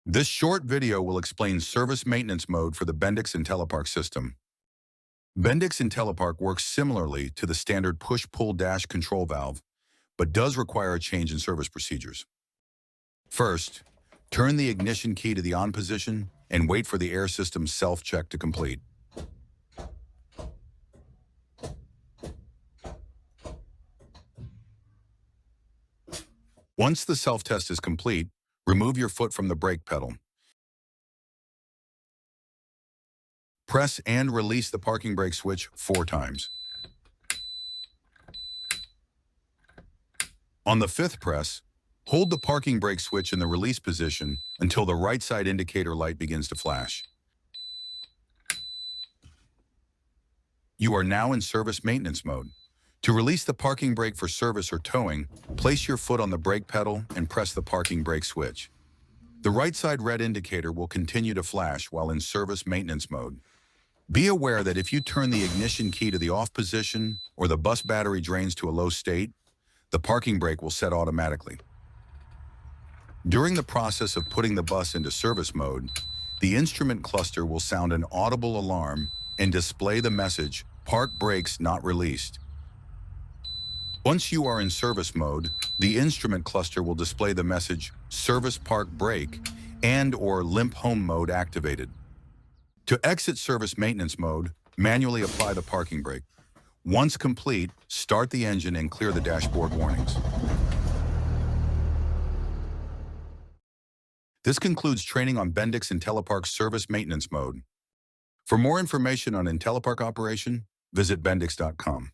This short video will explain service maintenance mode for the Bendix Intellipark system. Bendix Intellipark works similarly to the standard push-pull dash control valve, but does require a change in service procedures. First, turn the ignition key to the on position and wait for the air system's self-check to complete. Once the self-test is complete, remove your foot from the brake pedal. Press and release the parking brake switch 4 times. On the 5th press, hold the parking brake switch in the release position until the right side indicator light begins to flash. You are now in service maintenance mode. To release the parking brake for service or towing, place your foot on the brake pedal and press the parking brake switch. The right side red indicator will continue to flash while in service maintenance mode. Be aware that if you turn the ignition key to the off position or the bus battery drains to a low state, the parking brake will set automatically. During the process of putting the bus into service mode, the instrument cluster will sound an audible alarm and display the message, "Park brakes not released." Once you are in service mode, the instrument cluster will display the message, "Service park brake" and/or limp home mode activated. To exit service maintenance mode, manually apply the parking brake. Once complete, start the engine and clear the dashboard warnings. This concludes training on Bendix Intellipark service maintenance mode. For more information on Intellipark operation, visit bendix.com.